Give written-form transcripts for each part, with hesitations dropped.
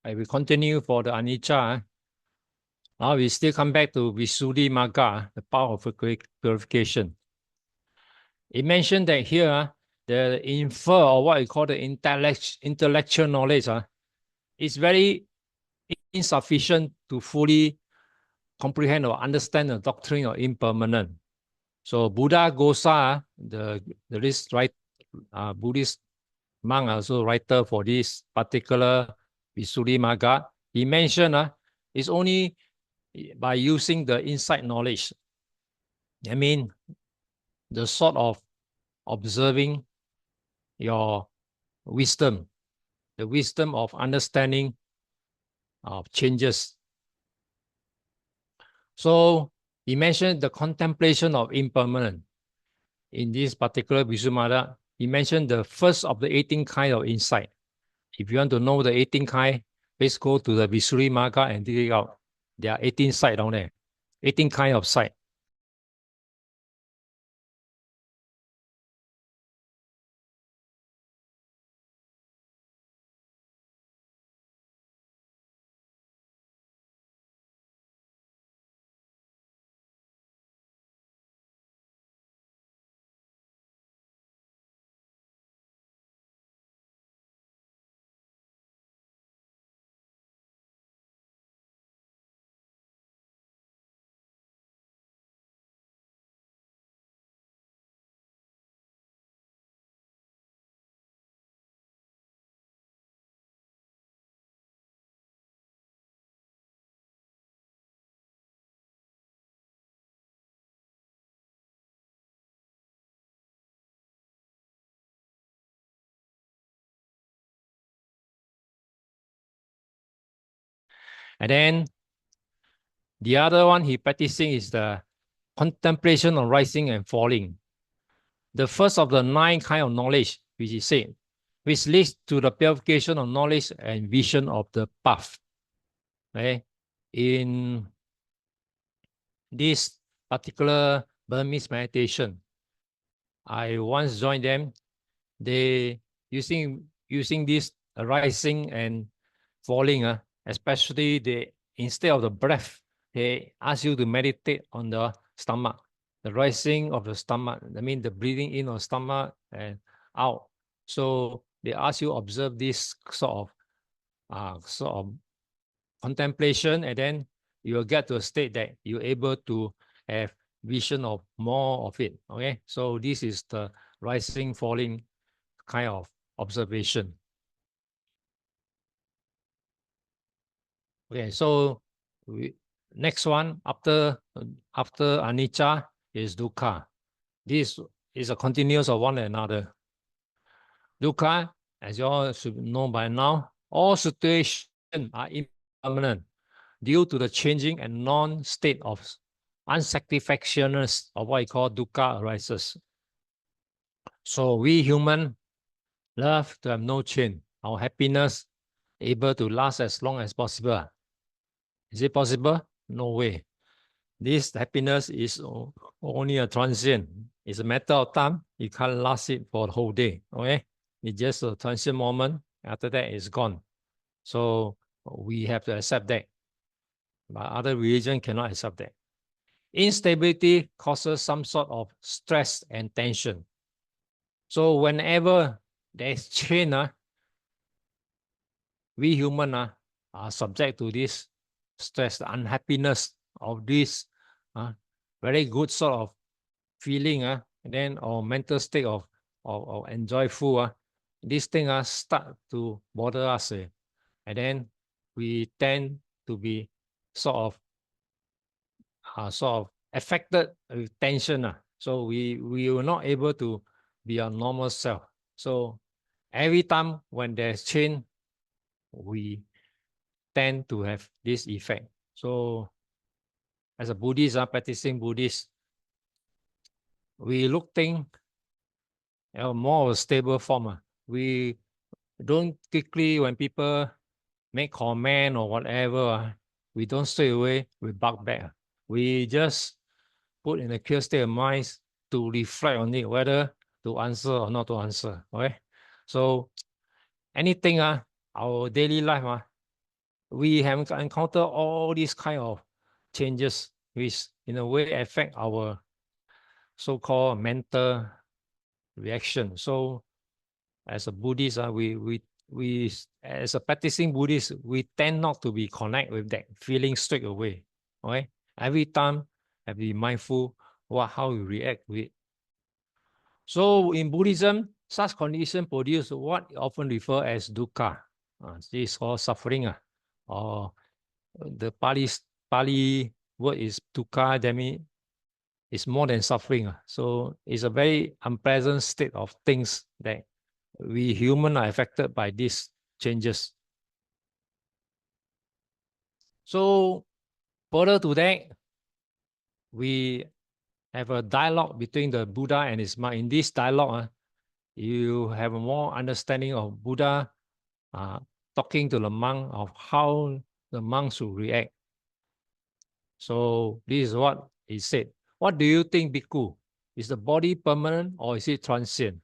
I will continue for the anicca. Now we still come back to Visuddhimagga, the power of purification. It mentioned that here, the infer, or what we call the intellectual knowledge, is very insufficient to fully comprehend or understand the doctrine of impermanent. So Buddha Gosa, the right Buddhist monk, also writer for this particular Visuddhimagga, he mentioned it's only by using the insight knowledge. I mean, the sort of observing your wisdom, the wisdom of understanding of changes. So he mentioned the contemplation of impermanent. In this particular Visuddhimagga, he mentioned the first of the 18 kind of insight. If you want to know the 18 kind, please go to the Visuddhimagga and dig it out. There are 18 sight down there, 18 kind of sight. And then the other one he practicing is the contemplation of rising and falling. The first of the 9 kind of knowledge, which is said, which leads to the purification of knowledge and vision of the path. Okay? In this particular Burmese meditation, I once joined them. They using this rising and falling, especially they instead of the breath, they ask you to meditate on the stomach, the rising of the stomach. I mean the breathing in of stomach and out. So they ask you observe this sort of contemplation, and then you will get to a state that you're able to have vision of more of it. Okay, so this is the rising, falling kind of observation. Okay, so next one after anicca is dukkha. This is a continuous of one another. Dukkha, as you all should know by now, all situations are impermanent due to the changing and non-state of unsatisfactoriness of what I call dukkha arises. So we human love to have no change. Our happiness able to last as long as possible. Is it possible? No way. This happiness is only a transient. It's a matter of time. You can't last it for the whole day. Okay? It's just a transient moment. After that, it's gone. So we have to accept that. But other religion cannot accept that. Instability causes some sort of stress and tension. So whenever there's change, we human are subject to this stress, the unhappiness of this very good sort of feeling, and then our mental state of enjoyful, this thing start to bother us, and then we tend to be sort of affected with tension. So we were not able to be our normal self. So every time when there's change, we tend to have this effect. So as a Buddhist, practicing Buddhist, we look things more of a stable form. We don't quickly, when people make comment or whatever, we don't straight away, we bug back. We just put in a clear state of mind to reflect on it, whether to answer or not to answer. Okay? So anything, our daily life, we have encountered all these kind of changes which in a way affect our so-called mental reaction. So as a Buddhist, we as a practicing Buddhist, we tend not to be connect with that feeling straight away. Okay, every time have to be mindful how you react to it. So in Buddhism, such condition produce what often referred as dukkha. This is called suffering. Or the Pali word is dukkha, that means it's more than suffering. So it's a very unpleasant state of things that we humans are affected by these changes. So further to that, we have a dialogue between the Buddha and his monk. In this dialogue, you have a more understanding of Buddha talking to the monk of how the monk should react. So this is what he said. What do you think, Bhikkhu? Is the body permanent or is it transient?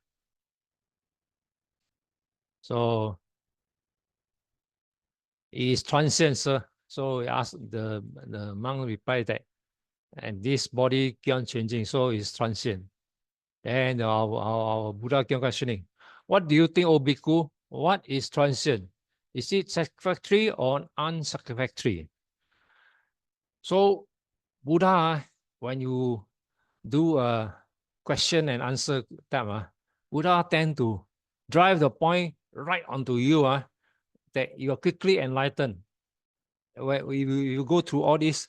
So it is transient, sir. So he asked the monk replied that, and this body keep on changing, so it's transient. And our Buddha kept questioning, what do you think, O Bhikkhu? What is transient? Is it satisfactory or unsatisfactory? So Buddha, when you do a question and answer type, Buddha tend to drive the point right onto you, that you are quickly enlightened. When you go through all this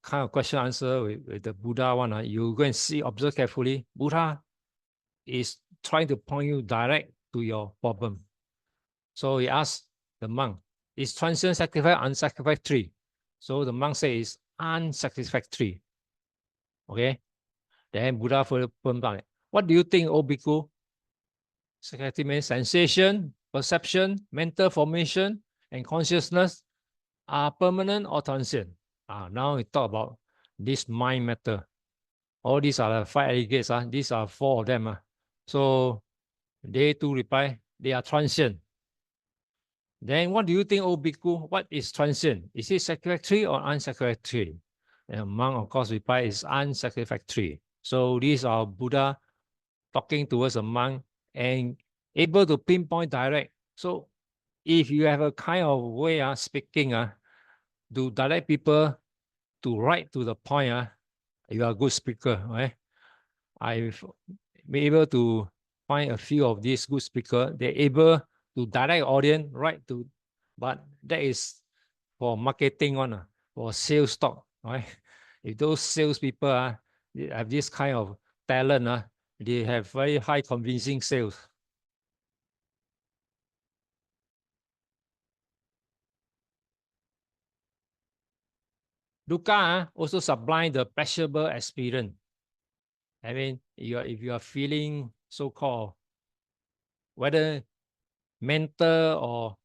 kind of question answer with the Buddha one, you go and see, observe carefully. Buddha is trying to point you direct to your problem. So he asked the monk, is transient satisfactory unsatisfactory? So the monk says unsatisfactory. Okay. Then Buddha further pointed out, what do you think, O Bhikkhu? Satisfactory means sensation, perception, mental formation, and consciousness are permanent or transient. Now we talk about this mind matter. All these are the 5 aggregates. These are 4 of them. So they too reply, they are transient. Then what do you think, O Bhikkhu? What is transient? Is it satisfactory or unsatisfactory? And monk, of course, reply is unsatisfactory. So these are Buddha talking towards a monk and able to pinpoint direct. So if you have a kind of way of speaking to direct people to right to the point, you are a good speaker, right? I've been able to find a few of these good speakers. They're able to direct audience right to, but that is for marketing one, for sales talk, right? If those salespeople they have this kind of talent, they have very high convincing sales. Dukkha also sublime the pleasurable experience. I mean, if you are feeling so-called, whether mental or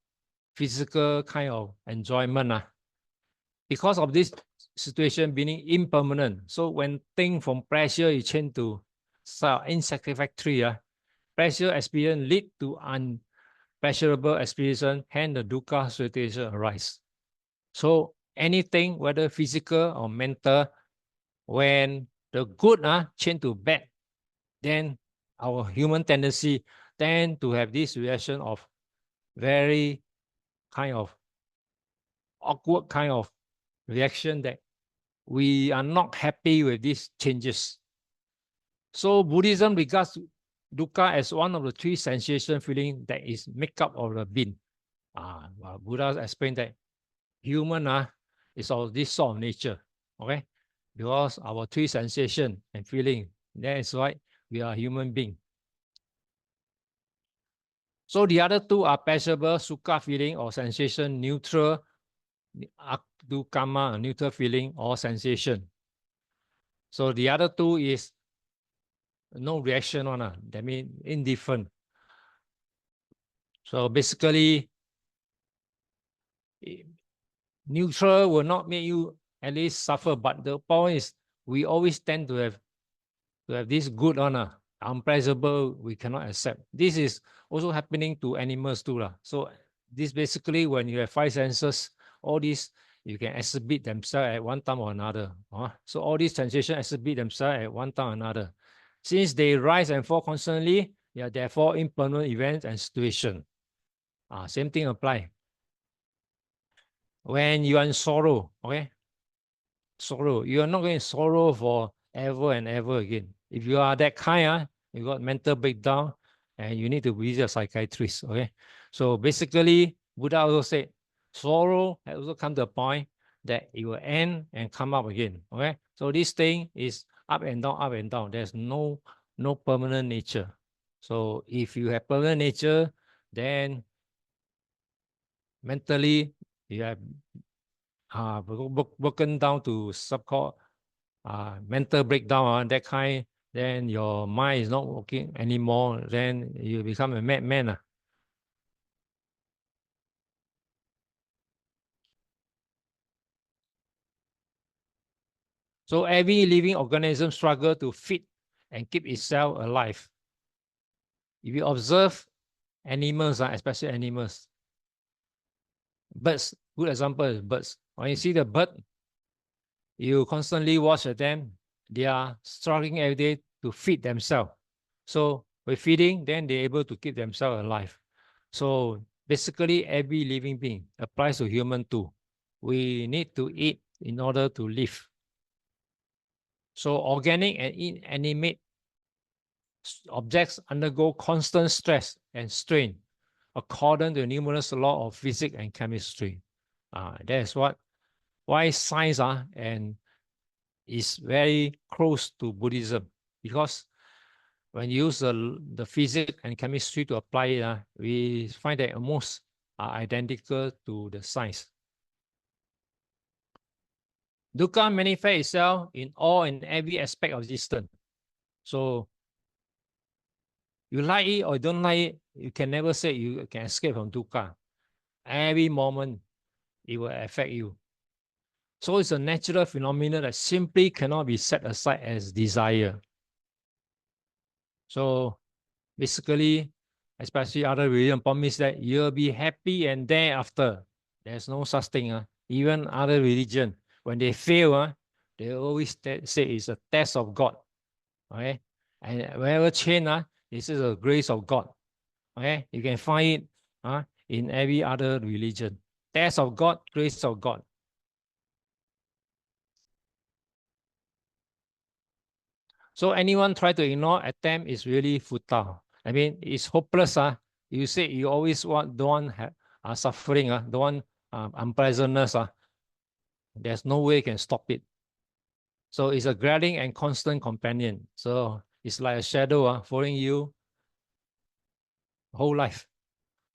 physical kind of enjoyment, because of this situation being impermanent. So when things from pleasure you change to unsatisfactory, pleasure experience lead to unpleasurable experience, hence the dukkha situation arise. So anything, whether physical or mental, when the good change to bad, then our human tendency tend to have this reaction of very kind of awkward kind of reaction that we are not happy with these changes. So Buddhism regards dukkha as one of the 3 sensation feeling that is make up of the being. Buddha explained that human is of this sort of nature, okay? Because our 3 sensation and feeling, that is why we are human being. So the other 2 are pleasurable, sukha feeling or sensation, neutral, dukkha, neutral feeling or sensation. So the other 2 is no reaction on, that means indifferent. So basically, neutral will not make you at least suffer, but the point is we always tend to have this good on, unpleasurable we cannot accept. This is also happening to animals too. So this basically when you have 5 senses, all these you can exhibit themselves at one time or another. So all these sensations exhibit themselves at one time or another. Since they rise and fall constantly, they are therefore impermanent events and situations. Same thing apply. When you are in sorrow, okay? Sorrow, you are not going to sorrow for ever and ever again. If you are that kind, you got mental breakdown and you need to visit a psychiatrist, okay? So basically, Buddha also said, sorrow has also come to a point that it will end and come up again, okay? So this thing is up and down, up and down. There's no permanent nature. So if you have permanent nature, then mentally you have broken down to so-called mental breakdown, that kind, then your mind is not working anymore, then you become a madman. So every living organism struggles to feed and keep itself alive. If you observe animals, especially animals, birds, good example is birds. When you see the bird, you constantly watch at them, they are struggling every day to feed themselves. So with feeding, then they're able to keep themselves alive. So basically, every living being applies to human too. We need to eat in order to live. So organic and inanimate objects undergo constant stress and strain according to the numerous laws of physics and chemistry. That's why science and is very close to Buddhism, because when you use the physics and chemistry to apply it, we find that almost are identical to the science. Dukkha manifests itself in all and every aspect of existence. So you like it or don't like it, you can never say you can escape from dukkha. Every moment it will affect you. So it's a natural phenomenon that simply cannot be set aside as desire. So basically, especially other religion promise that you'll be happy and thereafter. There's no such thing. Even other religion, when they fail, they always say it's a test of God. Okay, and whenever change, this is a grace of God. Okay, you can find it in every other religion. Test of God, grace of God. So anyone try to ignore attempt is really futile. I mean, it's hopeless. You say you always don't want suffering, don't want unpleasantness. There's no way you can stop it. So it's a guiding and constant companion. So it's like a shadow following you whole life.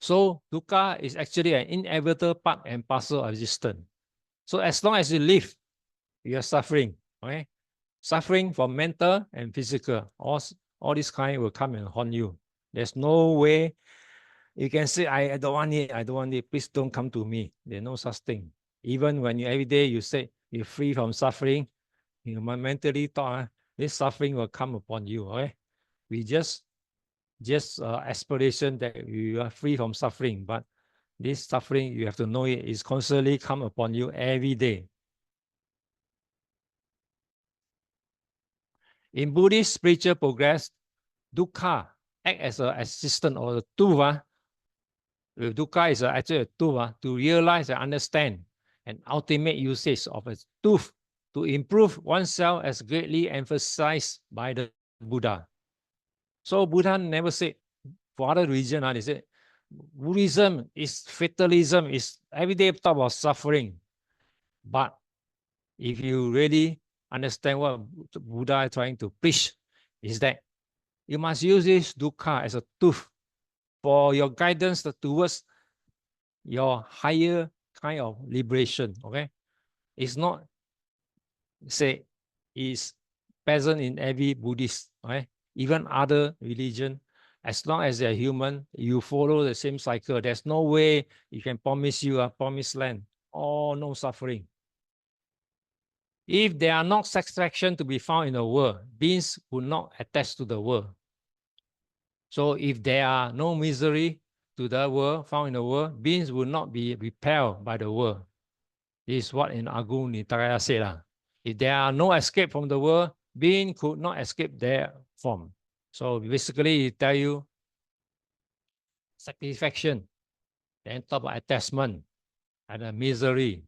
So dukkha is actually an inevitable part and parcel of existence. So as long as you live, you are suffering. Okay, suffering from mental and physical. All this kind will come and haunt you. There's no way you can say, I don't want it, I don't want it, please don't come to me. There's no such thing. Even when you every day you say you're free from suffering, you mentally thought this suffering will come upon you. Okay, we just aspiration that you are free from suffering, but this suffering, you have to know it is constantly come upon you every day. In Buddhist spiritual progress, dukkha act as an assistant or a tool. Dukkha is actually a tool to realize and understand an ultimate usage of a tool to improve oneself, as greatly emphasized by the Buddha. So Buddha never said, for other religion, they said Buddhism is fatalism, is everyday talk about suffering. But if you really understand what Buddha is trying to preach, is that you must use this dukkha as a tool for your guidance towards your higher kind of liberation. Okay, it's not say is present in every Buddhist. Okay, even other religion. As long as they're human, you follow the same cycle. There's no way you can promise you a promised land or no suffering. If there are no satisfaction to be found in the world, beings would not attach to the world. So if there are no misery to the world found in the world, beings will not be repelled by the world. is what in Agung Nitaraya said. If there are no escape from the world, being could not escape their form. So basically, it tell you satisfaction, then talk about attachment and misery.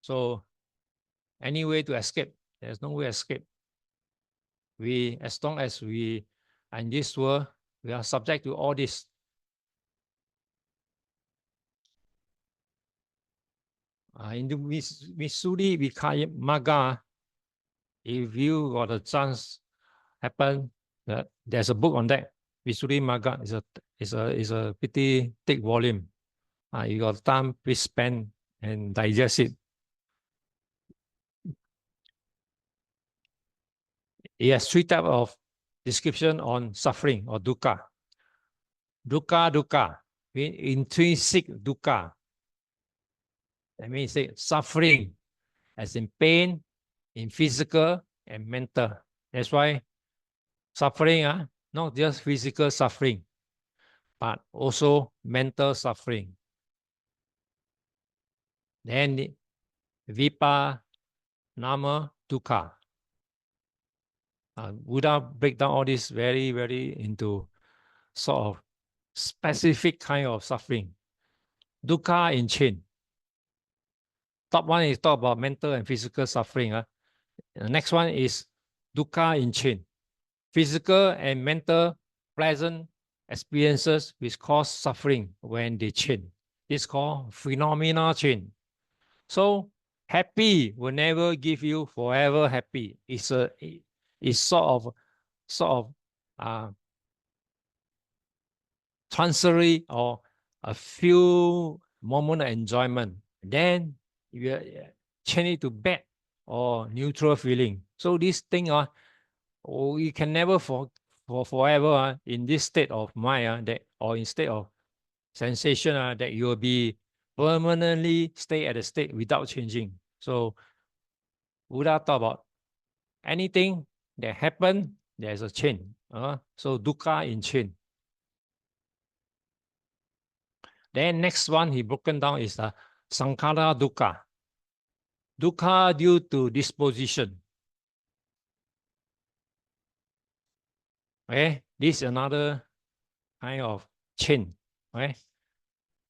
So any way to escape, there's no way to escape. As long as we are in this world, we are subject to all this. In the Visuddhimagga, if you got a chance, happen, there's a book on that. Visuddhimagga is a pretty thick volume. You got time, please spend and digest it. It has 3 types of description on suffering or dukkha. Dukkha, intrinsic dukkha. That means suffering as in pain, in physical and mental. That's why suffering, not just physical suffering, but also mental suffering. Then vipa nama dukkha. Buddha break down all this very, very into sort of specific kind of suffering. Dukkha in chain. Top one is talk about mental and physical suffering. The next one is dukkha in chain. Physical and mental pleasant experiences which cause suffering when they chain. It's called phenomena chain. So happy will never give you forever happy. It's sort of transitory or a few moment of enjoyment. Then you change it to bad or neutral feeling. So this thing, you can never for forever in this state of mind that, or in state of sensation that you will be permanently stay at a state without changing. So Buddha talk about anything that happen, there's a chain. So dukkha in chain. Then next one he broken down is the sankhara dukkha. Dukkha due to disposition. Okay, this is another kind of chain. Okay,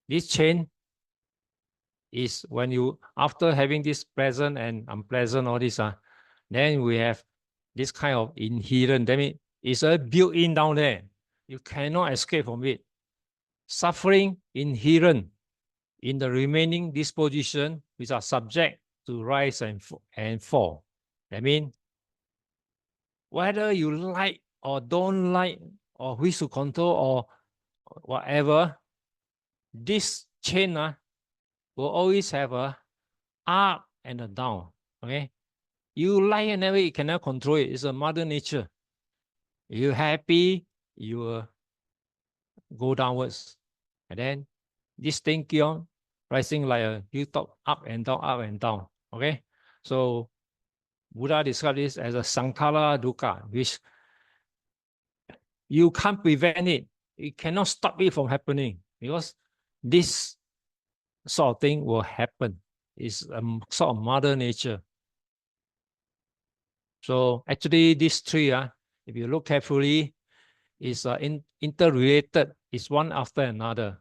this chain is when you, after having this pleasant and unpleasant, all this, then we have this kind of inherent, that means it's a built-in down there. You cannot escape from it. Suffering inherent in the remaining disposition, which are subject to rise and fall. That means whether you like or don't like or wish to control or whatever, this chain will always have a up and a down. Okay, you like and never, you cannot control it. It's a mother nature. You're happy, you will go downwards, and then this thing keep on rising like a hilltop, up and down, up and down. Okay, so Buddha described this as a sankhara dukkha, which you can't prevent it. You cannot stop it from happening because this sort of thing will happen. It's a sort of mother nature. So actually, these three, if you look carefully, is interrelated. It's one after another.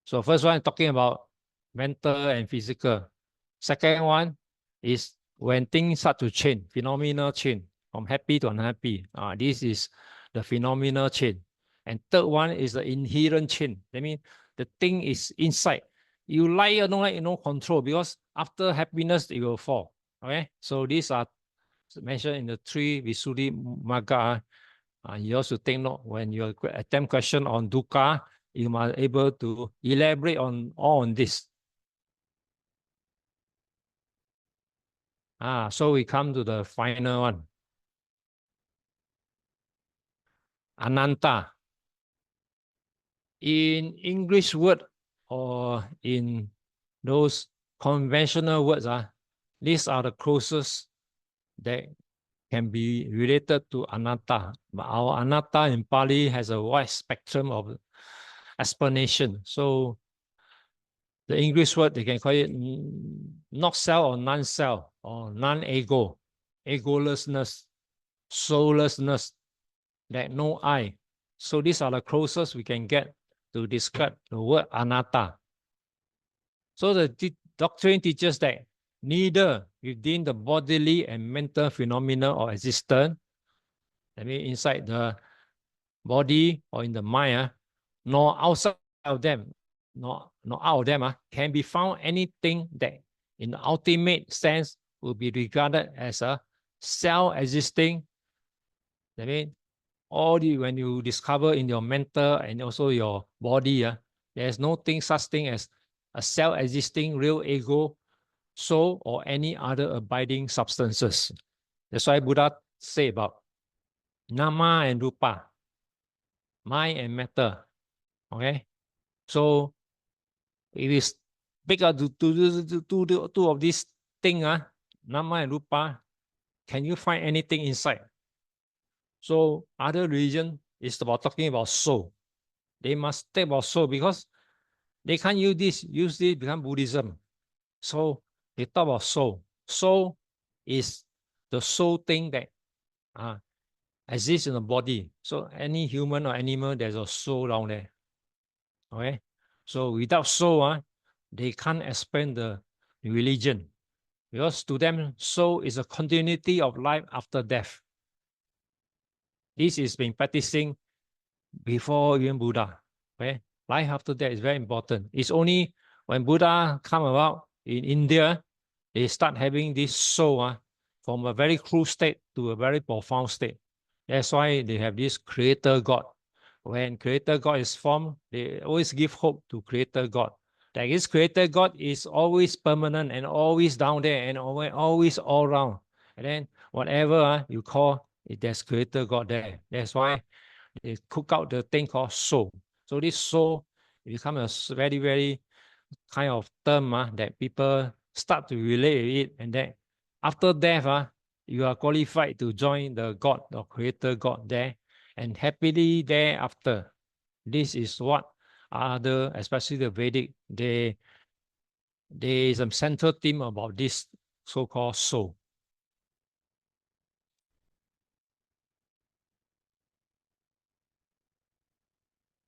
So first one talking about mental and physical. Second one is when things start to change, phenomenal change from happy to unhappy. This is the phenomenal change. And third one is the inherent change. That means the thing is inside. You like or don't like, no control, because after happiness, it will fall. Okay, so these are mentioned in the 3 Visuddhimagga. You also take note when you attempt question on dukkha, you must be able to elaborate on all on this. So we come to the final one. Ananta. In English word or in those conventional words, these are the closest that can be related to anatta. But our anatta in Pali has a wide spectrum of explanation. So the English word, they can call it not self or non-self or non-ego, egolessness, soullessness, that no I. So these are the closest we can get to describe the word anatta. So the doctrine teaches that neither within the bodily and mental phenomena of existence, that means inside the body or in the mind, nor outside of them, nor out of them, can be found anything that in the ultimate sense will be regarded as a self-existing. That means when you discover in your mental and also your body, there's no such thing as a self-existing real ego, soul, or any other abiding substances. That's why Buddha say about Nama and Rupa, mind and matter. Okay, so if we pick out two of these things, Nama and Rupa, can you find anything inside? So other religion is about talking about soul. They must talk about soul because they can't use this become Buddhism. So they talk about soul. Soul is the soul thing that exists in the body. So any human or animal, there's a soul down there. Okay. So without soul, they can't explain the religion. Because to them, soul is a continuity of life after death. This is being practicing before even Buddha. Okay? Life after death is very important. It's only when Buddha come about in India, they start having this soul from a very crude state to a very profound state. That's why they have this creator God. When creator God is formed, they always give hope to creator God. That this creator God is always permanent and always down there and always all around. And then whatever you call it, there's creator God there. That's why they cook out the thing called soul. So this soul becomes a very, very kind of term that people start to relate with it. And then after death, you are qualified to join the God or creator God there and happily thereafter. This is what other, especially the Vedic, there is a central theme about this so-called soul.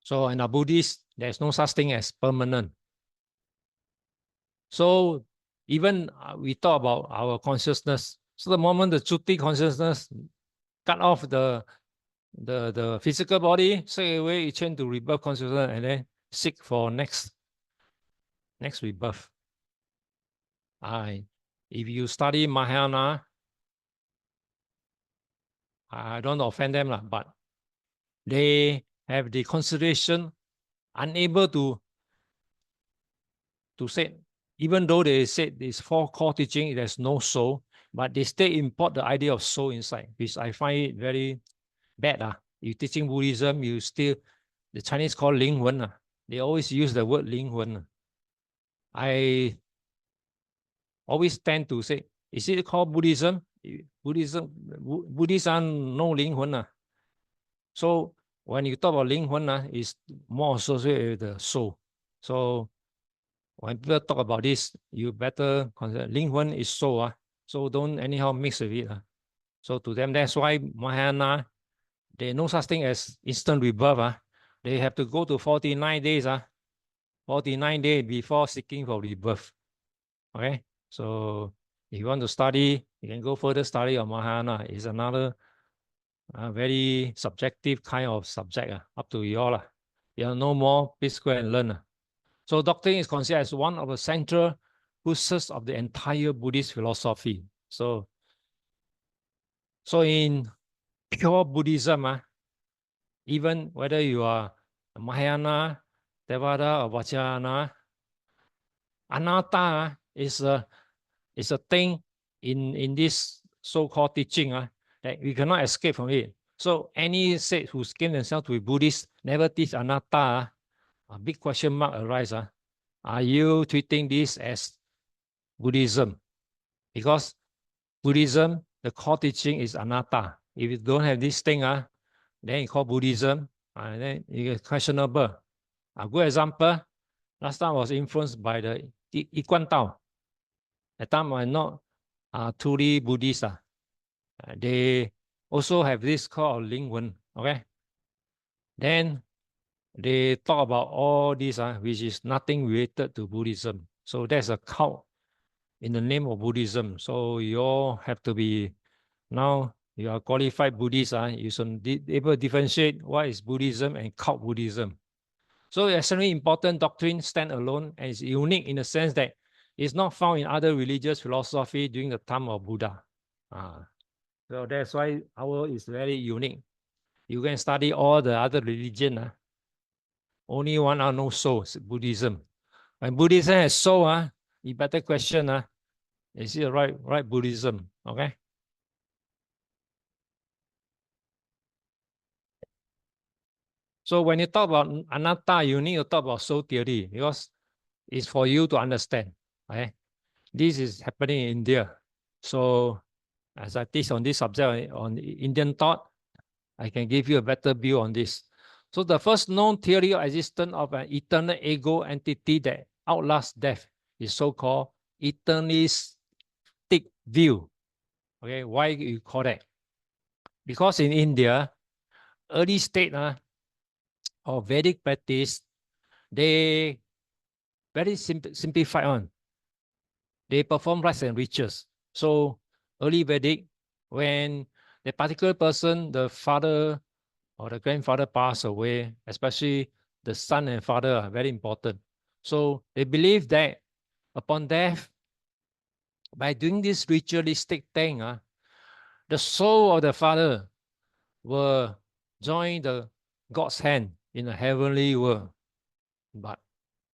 So in a Buddhist, there's no such thing as permanent. So even we talk about our consciousness. So the moment the Chuti consciousness cut off the physical body, straight away you change to rebirth consciousness and then seek for next rebirth. If you study Mahayana, I don't offend them, but they have the consideration unable to say, even though they said this 4 core teaching, there's no soul, but they still import the idea of soul inside, which I find it very bad. You teaching Buddhism, you still, the Chinese call 灵魂. They always use the word 灵魂. I always tend to say, is it called Buddhism? Buddhism no 灵魂. So when you talk about 灵魂, it's more associated with the soul. So when people talk about this, you better consider 灵魂 is soul. So don't anyhow mix with it. So to them, that's why Mahayana, there's no such thing as instant rebirth. They have to go to 49 days. 49 days before seeking for rebirth. Okay, so if you want to study, you can go further study on Mahayana. It's another very subjective kind of subject. Up to you all. You know more, please go and learn. So doctrine is considered as one of the central pieces of the entire Buddhist philosophy. So in pure Buddhism, even whether you are Mahayana, Theravada, or Vajrayana, anatta is a thing in this so-called teaching that we cannot escape from it. So any sage who claim themselves to be Buddhist never teach anatta, a big question mark arises. Are you treating this as Buddhism? Because Buddhism, the core teaching is anatta. If you don't have this thing, then you call Buddhism, and then it's questionable. A good example, Last time I was influenced by the Iguan Tao. At time I'm not truly Buddhist. They also have this called Ling Wen. Okay. Then they talk about all this, which is nothing related to Buddhism. So there's a cult in the name of Buddhism. So you all have to be, now you are qualified Buddhist, you should be able to differentiate what is Buddhism and cult Buddhism. So it's a very important doctrine, stand alone, and it's unique in the sense that it's not found in other religious philosophy during the time of Buddha. So that's why our is very unique. You can study all the other religion. Only one are no soul, Buddhism. When Buddhism has soul, you better question, is it right Buddhism? Okay. So when you talk about anatta, you need to talk about soul theory because it's for you to understand. Okay. This is happening in India. So as I teach on this subject on Indian thought, I can give you a better view on this. So the first known theory of existence of an eternal ego entity that outlasts death is so-called eternistic view. Okay, why you call that? Because in India, early state of Vedic practice, they very simplified on. They perform rites and rituals. So early Vedic, when the particular person, the father or the grandfather pass away, especially the son and father are very important. So they believe that upon death, by doing this ritualistic thing, the soul of the father will join the God's hand in the heavenly world. But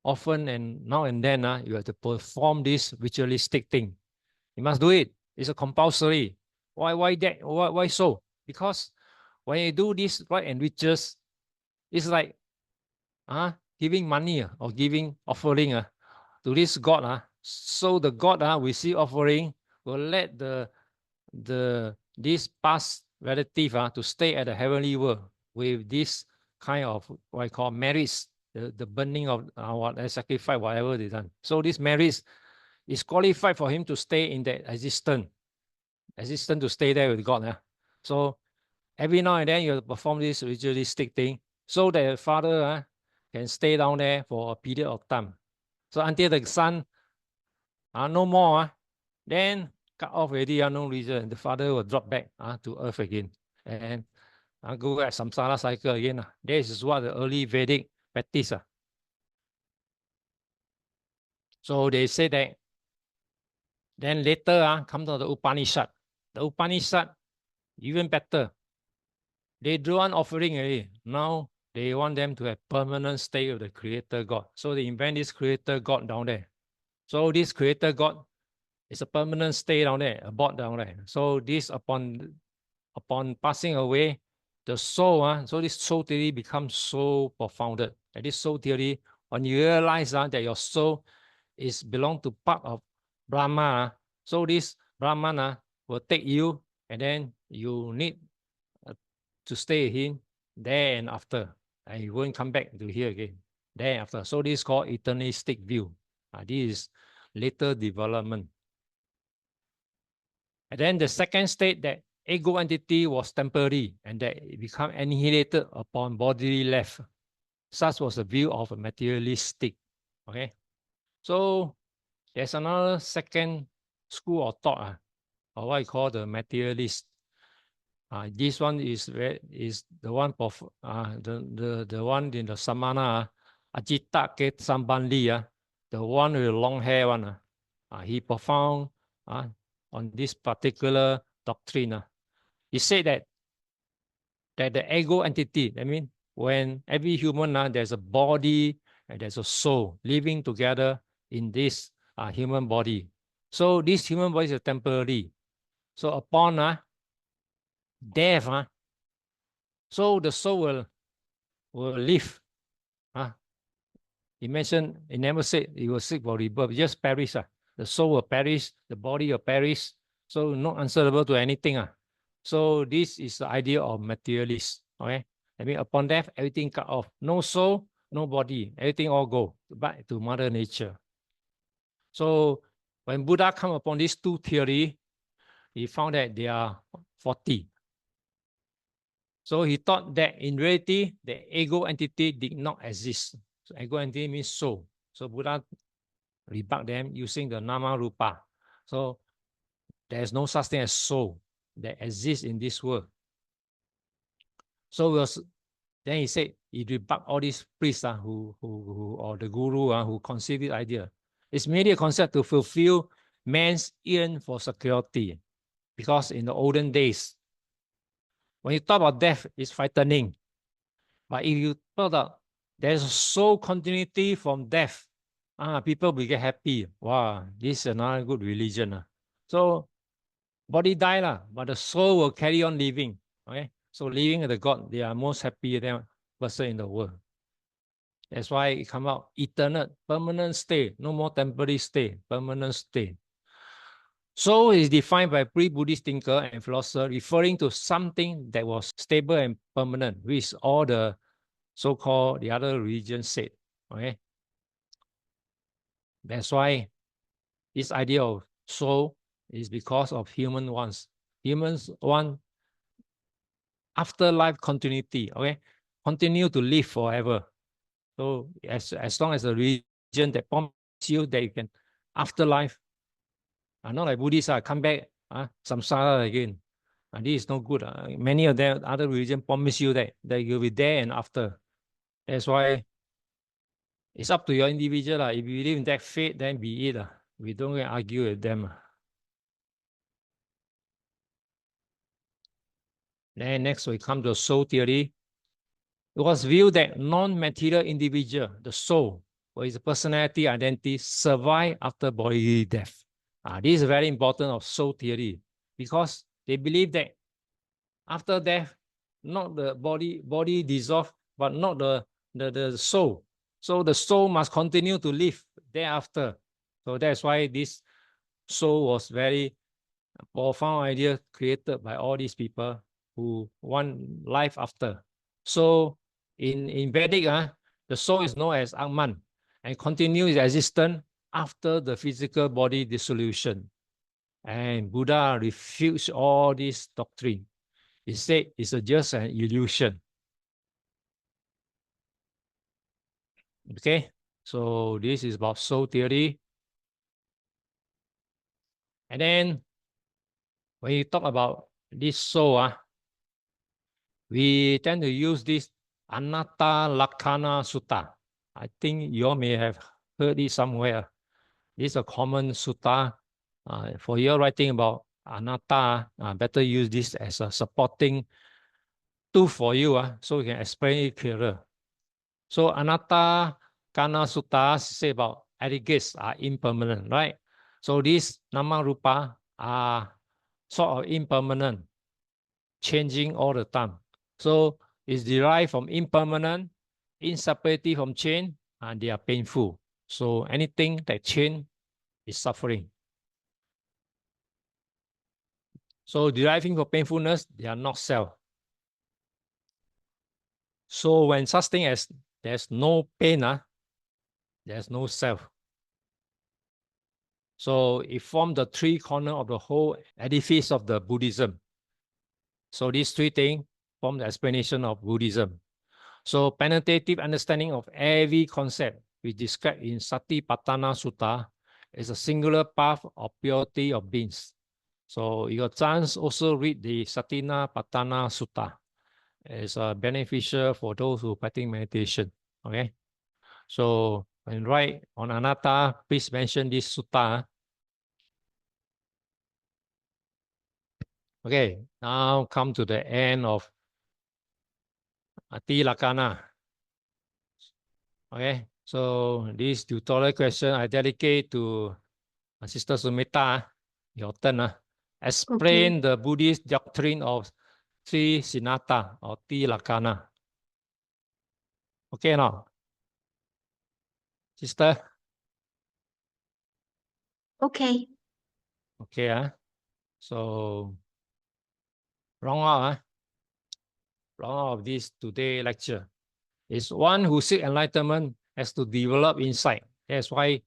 often and now and then, you have to perform this ritualistic thing. You must do it. It's a compulsory. Why that? Why so? Because when you do this right and rituals, it's like giving money or giving offering to this God. So the God we see offering will let this past relative to stay at the heavenly world with this kind of what I call merits, the burning of what sacrifice, whatever they done. So this merits is qualified for him to stay in that existence to stay there with God. So every now and then you perform this ritualistic thing so that the father can stay down there for a period of time. So until the son no more, then cut off already, no reason. The father will drop back to earth again and go at samsara cycle again. This is what the early Vedic practice. So they say that then later come to the Upanishad. The Upanishad, even better. They do an offering already. Now they want them to have permanent stay with the Creator God. So they invent this Creator God down there. So this Creator God is a permanent stay down there, a bod down there. So this upon passing away, the soul, so this soul theory becomes so profounded. And this soul theory, when you realize that your soul is belong to part of Brahma, so this Brahman will take you, and then you need to stay with him there and after, and you won't come back to here again there and after. So this is called eternistic view. This is later development. And then the second state, that ego entity was temporary and that it became annihilated upon bodily life. Such was the view of a materialistic. Okay, so there's another second school of thought, or what I call the materialist. This one is the one of the one in the Samana, Ajita Ket Sambandi, the one with the long hair one. He profound on this particular doctrine. He said that the ego entity, I mean, when every human there's a body and there's a soul living together in this human body. So this human body is temporary. So upon death, so the soul will live. He mentioned, he never said he will seek for rebirth, just perish. The soul will perish, the body will perish, so not answerable to anything. So this is the idea of materialist. Okay, I mean, upon death, everything cut off. No soul, no body, everything all go back to Mother Nature. So when Buddha come upon these two theories, he found that they are 40. So he thought that in reality, the ego entity did not exist. So ego entity means soul. So Buddha rebuffed them using the Nama Rupa. So there's no such thing as soul that exists in this world. So then he said, he rebuffed all these priests or the guru who conceived this idea. It's merely a concept to fulfill man's yearn for security. Because in the olden days, when you talk about death, it's frightening. But if you talk about there's a soul continuity from death, people will get happy. Wow, this is another good religion. So body die, but the soul will carry on living. Okay, so living as the God, they are most happy than person in the world. That's why it come out eternal, permanent stay, no more temporary stay, permanent stay. Soul is defined by pre-Buddhist thinker and philosopher, referring to something that was stable and permanent, which all the so-called the other religions said. Okay, that's why this idea of soul is because of humans want afterlife continuity. Okay, continue to live forever. So as long as the religion that promise you that you can afterlife, not like Buddhists come back samsara again. This is no good. Many of them other religion promise you that you'll be there and after. That's why it's up to your individual. If you believe in that faith, then be it. We don't argue with them. Then next we come to soul theory. It was viewed that non-material individual, the soul, or its personality identity, survive after bodily death. This is very important of soul theory because they believe that after death, not the body dissolve, but not the soul. So the soul must continue to live thereafter. So that's why this soul was very profound idea created by all these people who want life after. So in Vedic, the soul is known as Atman and continues existence after the physical body dissolution. And Buddha refutes all this doctrine. He said it's just an illusion. Okay, so this is about soul theory. And then when you talk about this soul, we tend to use this Anatta Lakkana Sutta. I think you all may have heard it somewhere. This is a common sutta. For your writing about anatta, better use this as a supporting tool for you, so you can explain it clearer. So Anatta Kana Sutta say about aggregates are impermanent, right? So these Nama Rupa are sort of impermanent, changing all the time. So it's derived from impermanent, inseparability from change, and they are painful. So anything that change is suffering. So deriving from painfulness, they are not self. So when such thing as there's no pain, there's no self. So it forms the three corners of the whole edifice of the Buddhism. So these three things form the explanation of Buddhism. So penetrative understanding of every concept we describe in Satipatthana Sutta is a singular path of purity of beings. So you got chance also read the Satipatthana Sutta. It's beneficial for those who practice meditation. Okay, so when write on anatta, please mention this sutta. Okay, now come to the end of Tilakkhaṇa. Okay, so this tutorial question I dedicate to Sister Sumita. Your turn. Explain the Buddhist doctrine of Sri Sinatta or Tilakkhaṇa. Okay, now, sister. Okay. Okay, so wrong out of this today lecture. It's one who seek enlightenment has to develop insight. That's why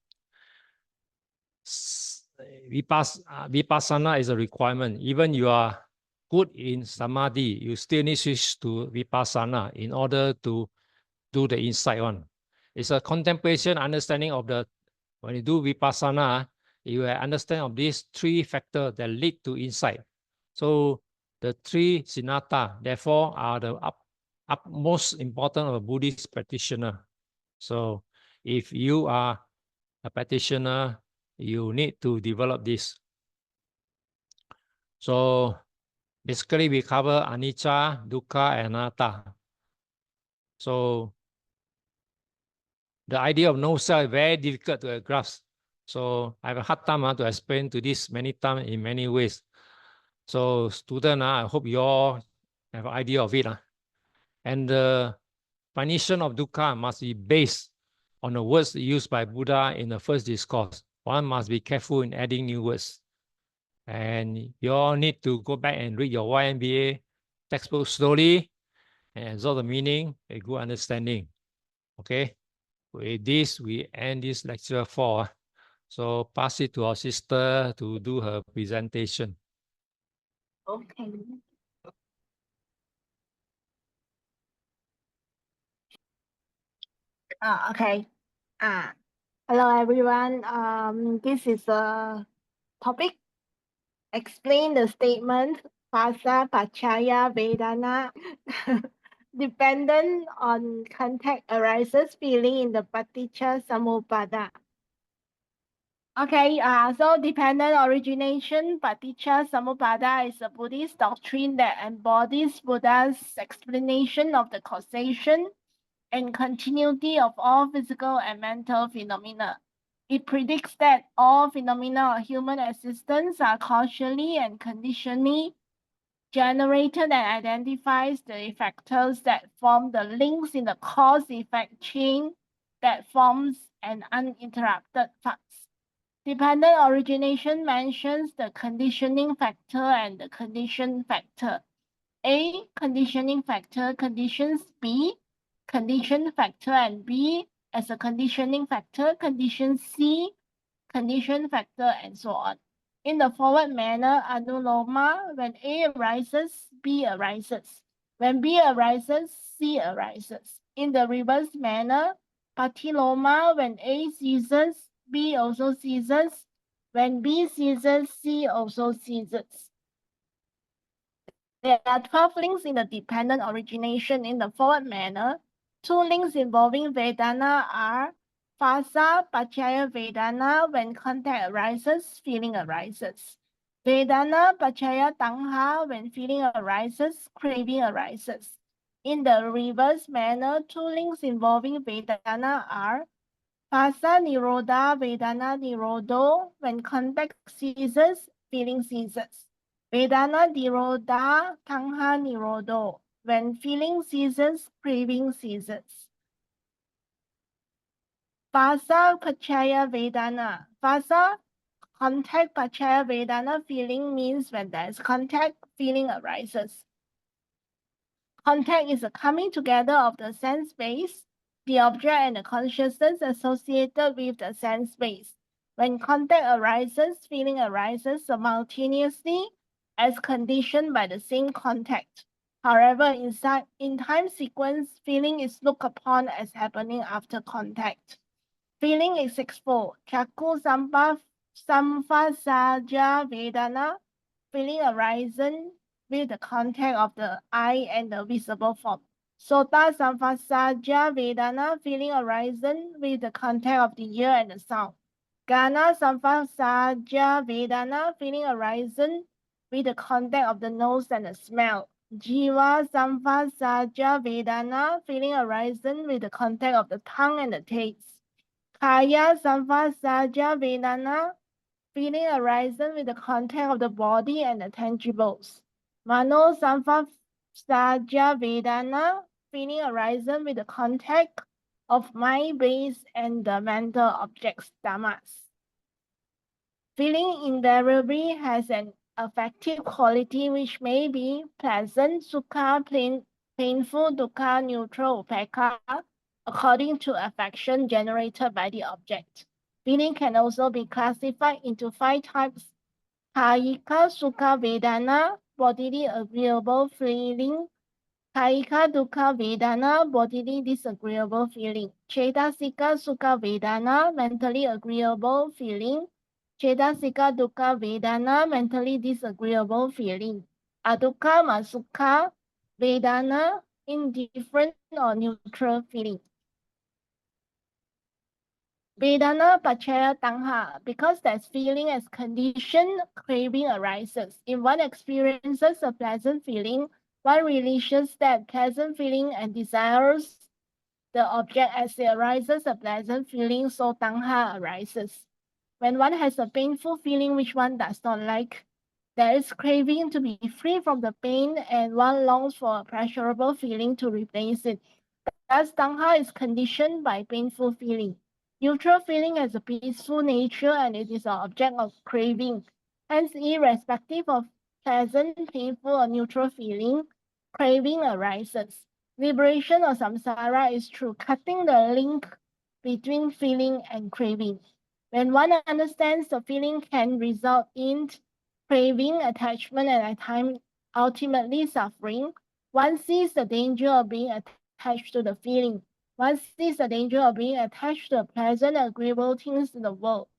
vipassana is a requirement. Even you are good in samadhi, you still need to switch to vipassana in order to do the insight one. It's a contemplation understanding of the, when you do vipassana, you understand of these three factors that lead to insight. So the three sinatta, therefore, are the utmost important of a Buddhist practitioner. So if you are a practitioner, you need to develop this. So basically we cover anicca, dukkha, and anatta. So the idea of no self is very difficult to grasp. So I have a hard time to explain to this many times in many ways. So student, I hope you all have an idea of it. And the definition of dukkha must be based on the words used by Buddha in the first discourse. One must be careful in adding new words. And you all need to go back and read your YMBA textbook slowly and absorb the meaning, a good understanding. Okay, with this, we end this lecture 4. So pass it to our sister to do her presentation. Okay. Okay. Hello everyone. This is a topic. Explain the statement Phassa Paccaya Vedana dependent on contact arises feeling in the Paticca Samuppada. Okay, so dependent origination, Paticca Samuppada is a Buddhist doctrine that embodies Buddha's explanation of the causation and continuity of all physical and mental phenomena. It predicts that all phenomena of human existence are causally and conditionally generated and identifies the effectors that form the links in the cause-effect chain that forms an uninterrupted flux. Dependent origination mentions the conditioning factor and the condition factor. A, conditioning factor conditions B, condition factor, and B as a conditioning factor, condition C, condition factor, and so on. In the forward manner, anuloma, when A arises, B arises. When B arises, C arises. In the reverse manner, patiloma, when A ceases, B also ceases. When B ceases, C also ceases. There are 12 links in the dependent origination in the forward manner. 2 links involving Vedana are Phassa Paccaya Vedana, when contact arises, feeling arises. Vedana Paccaya Tanha, when feeling arises, craving arises. In the reverse manner, 2 links involving Vedana are Phassa Nirodha Vedana Nirodho, when contact ceases, feeling ceases. Vedana Nirodha Tanha Nirodho, when feeling ceases, craving ceases. Phassa Paccaya Vedana. Phassa, contact Paccaya Vedana, feeling means when there is contact, feeling arises. Contact is a coming together of the sense base, the object, and the consciousness associated with the sense base. When contact arises, feeling arises simultaneously as conditioned by the same contact. However, in time sequence, feeling is looked upon as happening after contact. Feeling is sixfold. Chakku Samphasaja Vedana, feeling arisen with the contact of the eye and the visible form. Sota Samphasaja Vedana, feeling arisen with the contact of the ear and the sound. Gana Samphasaja Vedana, feeling arisen with the contact of the nose and the smell. Jiva Samphasaja Vedana, feeling arisen with the contact of the tongue and the taste. Kaya Samphasaja Vedana, feeling arisen with the contact of the body and the tangibles. Mano Samphasaja Vedana, feeling arisen with the contact of mind base and the mental objects, dhammas. Feeling invariably has an affective quality which may be pleasant, sukha, painful, dukkha, neutral, upekkha, according to affection generated by the object. Feeling can also be classified into 5 types: Kayika, Sukha, Vedana, bodily agreeable feeling; Kayika, Dukkha, Vedana, bodily disagreeable feeling; Cetasika, Sukha, Vedana, mentally agreeable feeling; Cetasika, Dukkha, Vedana, mentally disagreeable feeling; Adukkha, Sukha, Vedana, indifferent or neutral feeling. Vedana Pachaya Tanha, because that feeling as condition, craving arises. If one experiences a pleasant feeling, one relishes that pleasant feeling and desires the object as it arises a pleasant feeling, so Tanha arises. When one has a painful feeling which one does not like, there is craving to be free from the pain and one longs for a pleasurable feeling to replace it. Thus, Tanha is conditioned by painful feeling. Neutral feeling has a peaceful nature and it is an object of craving. Hence, irrespective of pleasant, painful, or neutral feeling, craving arises. Liberation of samsara is through cutting the link between feeling and craving. When one understands the feeling can result in craving, attachment, and at times ultimately suffering, one sees the danger of being attached to the feeling. One sees the danger of being attached to the pleasant, agreeable things in the world.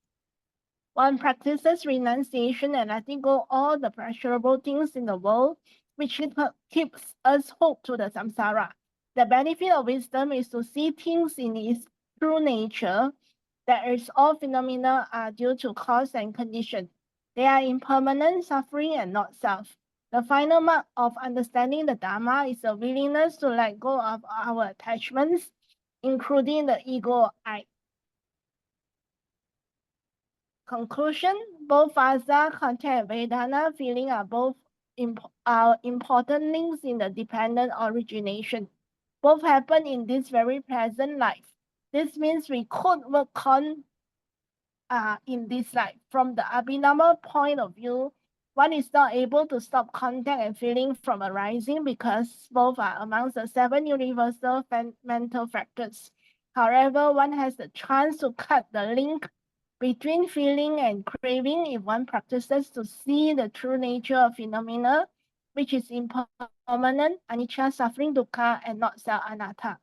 One practices renunciation and letting go all the pleasurable things in the world, which keeps us hooked to the samsara. The benefit of wisdom is to see things in its true nature, that is, all phenomena are due to cause and condition. They are impermanent, suffering, and not self. The final mark of understanding the Dhamma is a willingness to let go of our attachments, including the ego I. Conclusion: both Vasa, contact, Vedana, feeling are both important links in the dependent origination. Both happen in this very present life. This means we could work on in this life. From the Abhidhamma point of view, one is not able to stop contact and feeling from arising because both are amongst the 7 universal mental factors. However, one has the chance to cut the link between feeling and craving if one practices to see the true nature of phenomena, which is impermanent, anicca, suffering, dukkha, and not self, anatta.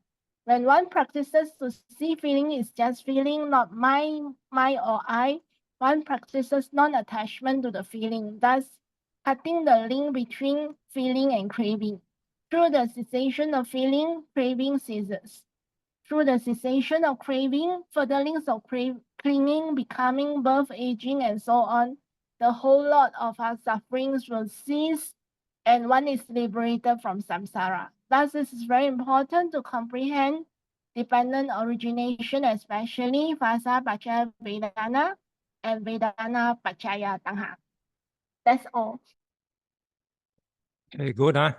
When one practices to see feeling is just feeling, not my or I, one practices non-attachment to the feeling, thus cutting the link between feeling and craving. Through the cessation of feeling, craving ceases. Through the cessation of craving, further links of clinging, becoming, birth, aging, and so on, the whole lot of our sufferings will cease and one is liberated from samsara. Thus, this is very important to comprehend dependent origination, especially Vasa Pachaya Vedana and Vedana Pachaya Tanha. That's all. Okay, good, huh?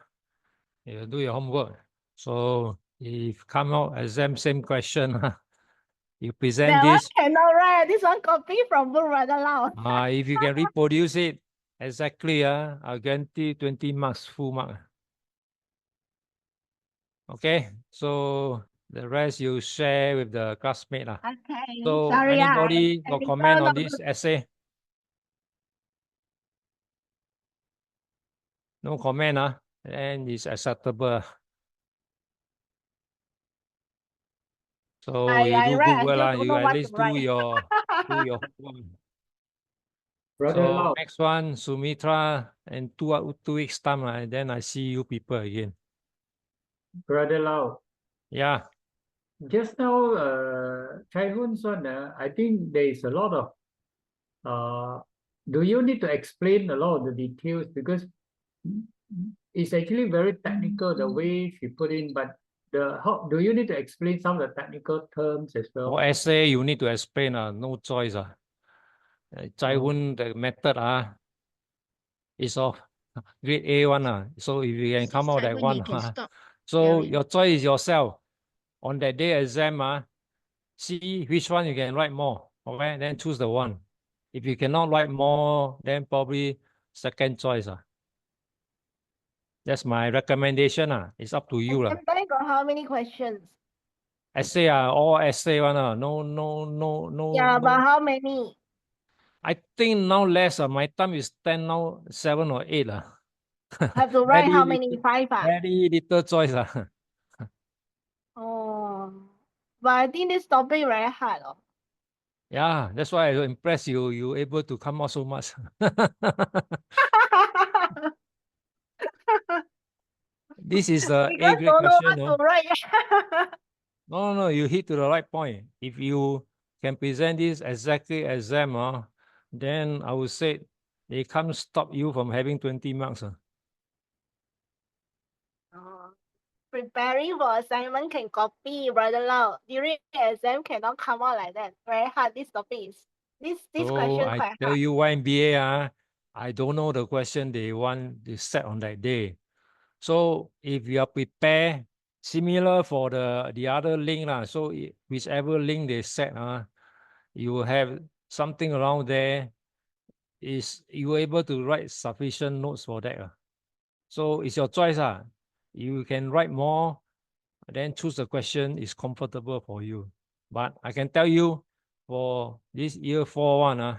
You do your homework. So if come out exam same question, you present That this. one cannot write. This one copy from book rather loud. If you can reproduce it exactly, I'll guarantee 20 marks, full mark. Okay, so the rest you share with the classmate. Okay, So sorry. anybody got comment on this essay? No comment, and it's acceptable. So you do good well, you at least do your homework. So next one, Sumitra, and 2 weeks time, and then I see you people again. Brother Lau, Yeah. just now, Chai Hun's one, I think there is a lot of, do you need to explain a lot of the details? Because it's actually very technical the way she put in, but how do you need to explain some of the technical terms as well? For essay, you need to explain, no choice. Chai Hun, the method is of grade A one. So if you can come out that one, so your choice is yourself. On that day exam, see which one you can write more. Okay, then choose the one. If you cannot write more, then probably second choice. That's my recommendation. It's up to you. Exam bank got how many questions? Essay, all essay one. No, Yeah, but no. how many? I think now less. My time is 10 now, 7 or 8. Have to write how Very many? little, 5 very little choice. Oh, but I think this topic very hard. Yeah, that's why I'm impressed you able to come out so much. This is the A Because grade don't know question. what to write. No, you hit to the right point. If you can present this exactly exam, then I would say they can't stop you from having 20 marks. Oh, preparing for assignment can copy, brother Lau. During exam cannot come out like that. Very hard. This topic is this So question I quite tell hard. you, YMBA, I don't know the question they want to set on that day. So if you are prepared, similar for the other link, so whichever link they set, you will have something around there. Is you able to write sufficient notes for that? So it's your choice. You can write more, then choose the question is comfortable for you. But I can tell you for this year 4 one,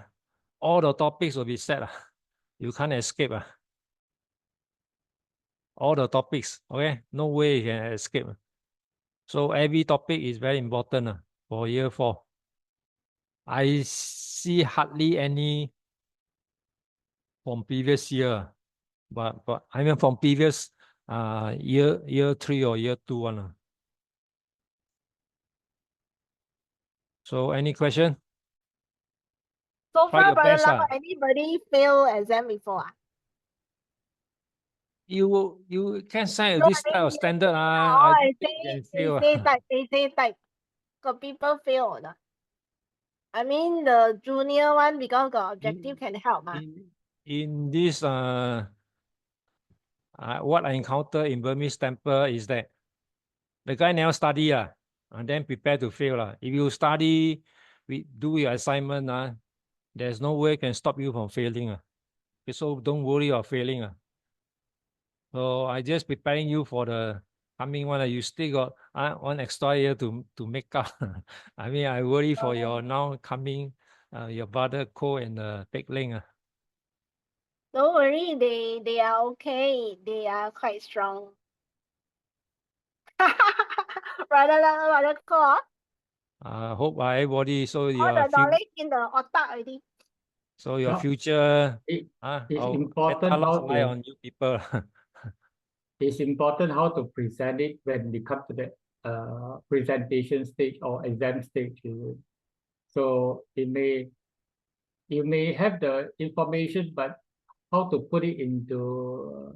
all the topics will be set. You can't escape. All the topics, okay? No way you can escape. So every topic is very important for year 4. I see hardly any from previous year, but I mean from previous year 3 or year 2 one. So any question? So Try far, your brother best. Lau, anybody fail exam before? You can sign No, this I type mean, of standard. oh, I I don't think you can fail. say type. Got people fail or not? I mean, the junior one because the objective can help. In this what I encounter in Burmese temple is that the guy never study and then prepare to fail. If you study, do your assignment, there's no way can stop you from failing. So don't worry about failing. So I just preparing you for the coming one. You still got one extra year to make up. I mean, I worry for your now coming your brother Ko and Pek Ling. Don't worry, they are okay. They are quite strong. Brother Ko, Hope everybody so all your the knowledge in the otak already. so your No, future it's better important not how rely to on you people. it's important how to present it when we come to the presentation stage or exam stage. So you may have the information, but how to put it into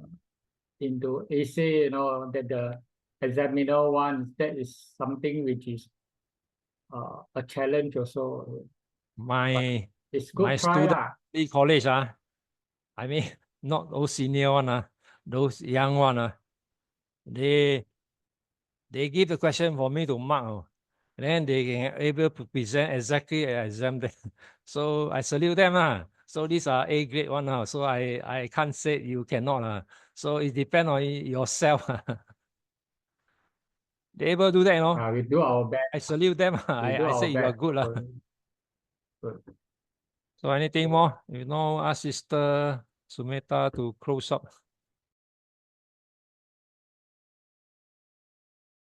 essay, that the examiner wants, that is something which is a challenge also. But my it's my good try student lah. in college, I mean not those senior one, those young one, they give the question for me to mark. Then they can able to present exactly an exam there. So I salute them. So these are A grade one. So I can't say you cannot. So it depends on yourself. They able to do that, We do our best. I salute them. We do I say our you are best. good. Good. So anything more? Ask Sister Sumeta to close up.